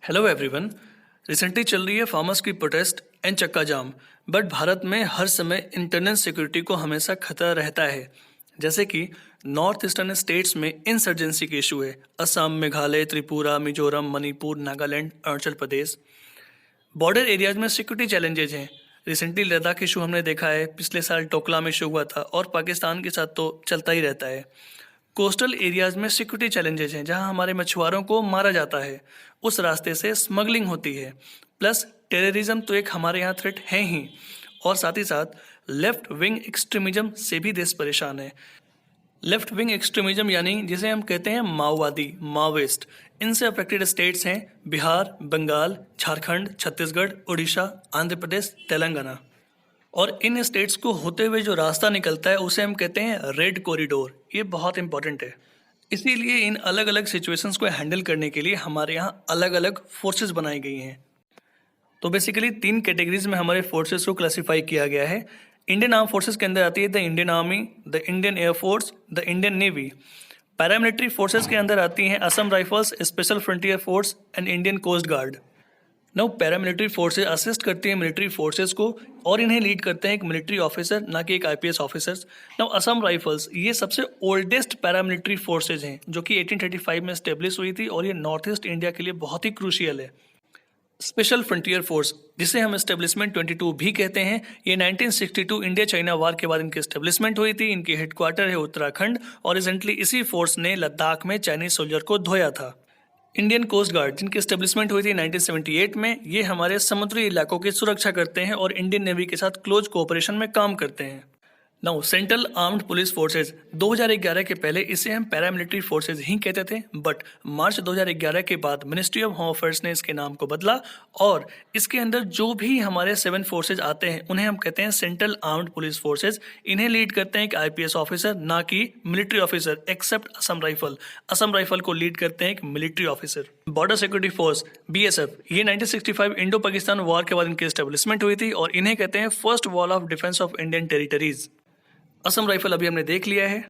Hello everyone. Recently चल रही है फार्मर्स की प्रोटेस्ट एंड चक्का जाम। बट भारत में हर समय इंटरनल सिक्योरिटी को हमेशा खतरा रहता है। जैसे कि नॉर्थ ईस्टर्न स्टेट्स में इंसर्जेंसी के इशू है। असम, मेघालय, त्रिपुरा, मिजोरम, मणिपुर, नागालैंड, अरुणाचल प्रदेश। बॉर्डर एरियाज में सिक्योरिटी चैलेंजेज हैं। रिसेंटली लद्दाख इशू हमने देखा है, पिछले साल डोकलाम इशू हुआ था और पाकिस्तान के साथ तो चलता ही रहता है। कोस्टल एरियाज में सिक्योरिटी चैलेंजेस हैं, जहां हमारे मछुआरों को मारा जाता है, उस रास्ते से स्मगलिंग होती है। प्लस टेररिज्म तो एक हमारे यहाँ थ्रेट है ही, और साथ ही साथ लेफ्ट विंग एक्सट्रीमिज्म से भी देश परेशान है। लेफ्ट विंग एक्सट्रीमिज्म यानी जिसे हम कहते हैं माओवादी, माओइस्ट, इनसे अफेक्टेड स्टेट्स हैं बिहार, बंगाल, झारखंड, छत्तीसगढ़, उड़ीसा, आंध्र प्रदेश, तेलंगाना। और इन स्टेट्स को होते हुए जो रास्ता निकलता है उसे हम कहते हैं रेड कॉरिडोर। ये बहुत इंपॉर्टेंट है। इसीलिए इन अलग अलग सिचुएशंस को हैंडल करने के लिए हमारे यहाँ अलग अलग फोर्सेस बनाई गई हैं। तो बेसिकली 3 कैटेगरीज में हमारे फोर्सेस को क्लासिफाई किया गया है। इंडियन आर्म फोर्सेस के अंदर आती है the Indian army, the Indian air force, the Indian navy. Paramilitary forces के अंदर आती हैं Assam rifles, special frontier force and Indian coast guard. Now paramilitary forces assist करती हैं मिलिट्री फोर्सेज को, और इन्हें लीड करते हैं एक मिलिट्री ऑफिसर, ना कि एक IPS officers. Now Assam rifles ये सबसे ओल्डेस्ट पैरामिलिट्री फोर्सेज हैं, जो कि 1835 में स्टेब्लिश हुई थी, और ये नॉर्थ ईस्ट इंडिया के लिए बहुत ही क्रूशियल है। स्पेशल फ्रंटियर फोर्स, जिसे हम एस्टेब्लिशमेंट 22 भी कहते हैं, ये 1962 इंडिया चाइना वार के बाद इनकी एस्टेब्लिशमेंट हुई थी। इनकी हेडक्वार्टर है उत्तराखंड, और रिसेंटली इसी फोर्स ने लद्दाख में चाइनीज सोल्जर को धोया था। इंडियन कोस्ट गार्ड, जिनकी एस्टेब्लिशमेंट हुई थी 1978 में, ये हमारे समुद्री इलाकों की सुरक्षा करते हैं और इंडियन नेवी के साथ क्लोज कोऑपरेशन में काम करते हैं। Now central armed police forces, 2011 के पहले इसे हम पैरामिलिट्री फोर्सेज ही कहते थे, बट मार्च 2011 के बाद मिनिस्ट्री ऑफ होम अफेयर्स ने इसके नाम को बदला, और इसके अंदर जो भी हमारे 7 फोर्सेज आते हैं उन्हें हम कहते हैं सेंट्रल आर्म्ड पुलिस फोर्सेज। इन्हें लीड करते हैं एक आईपीएस ऑफिसर, ना कि military officer, except Assam rifle. Assam rifle को लीड करते हैं एक military officer. Border security force BSF, ये 1965 इंडो पाकिस्तान वॉर के बाद इनकी एस्टेब्लिशमेंट हुई थी, और इन्हें कहते हैं first wall of defence of Indian territories. Assam rifle अभी हमने देख लिया है।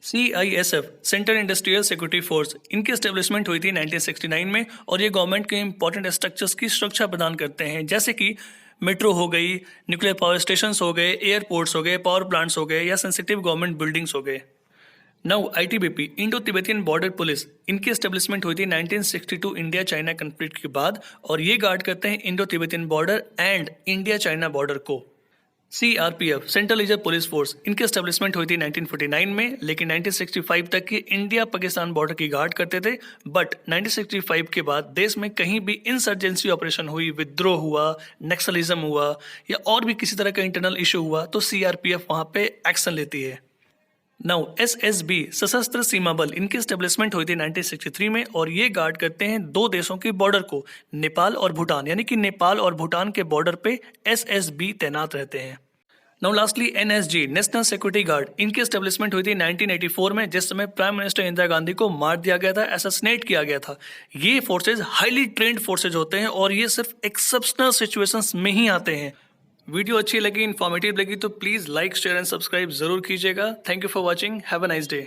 CISF, central industrial security force, इनकी एस्टेब्लिशमेंट हुई थी 1969 में, और ये गवर्नमेंट के इंपॉर्टेंट स्ट्रक्चर्स की सुरक्षा प्रदान करते हैं, जैसे कि मेट्रो हो गई, न्यूक्लियर पावर स्टेशन हो गए, एयरपोर्ट्स हो गए, पावर प्लांट्स हो गए, या सेंसिटिव गवर्नमेंट बिल्डिंग्स हो गए। Now ITBP, Indo Tibetan border police, इनकी एस्टेब्लिशमेंट हुई थी 1962 इंडिया चाइना कॉन्फ्लिक्ट के बाद, और ये गार्ड करते हैं Indo Tibetan border and India China border को। CRPF, central reserve police force, इनकी एस्टेब्लिशमेंट हुई थी 1949 में, लेकिन 1965 तक ये इंडिया पाकिस्तान बॉर्डर की गार्ड करते थे। बट 1965 के बाद देश में कहीं भी इंसर्जेंसी ऑपरेशन हुई, विद्रोह हुआ, नक्सलिज्म हुआ, या और भी किसी तरह का इंटरनल इशू हुआ, तो CRPF वहां पे एक्शन लेती है। नाउ SSB, सशस्त्र सीमा बल, इनकी एस्टेब्लिशमेंट हुई थी 1963 में, और ये गार्ड करते हैं 2 देशों की बॉर्डर को, नेपाल और भूटान, यानी कि नेपाल और भूटान के बॉर्डर पे SSB तैनात रहते हैं। Now lastly NSG, national security guard, इनकी एस्टेब्लिशमेंट हुई थी 1984 में, जिस समय प्राइम मिनिस्टर इंदिरा गांधी को मार दिया गया था, असैसिनेट किया गया था। ये फोर्सेज हाईली ट्रेंड फोर्सेज होते हैं, और ये सिर्फ एक्सेप्शनल सिचुएशंस में ही आते हैं। वीडियो अच्छी लगी, इन्फॉर्मेटिव लगी, तो please like, share and subscribe जरूर कीजिएगा। Thank you for watching, have a nice day.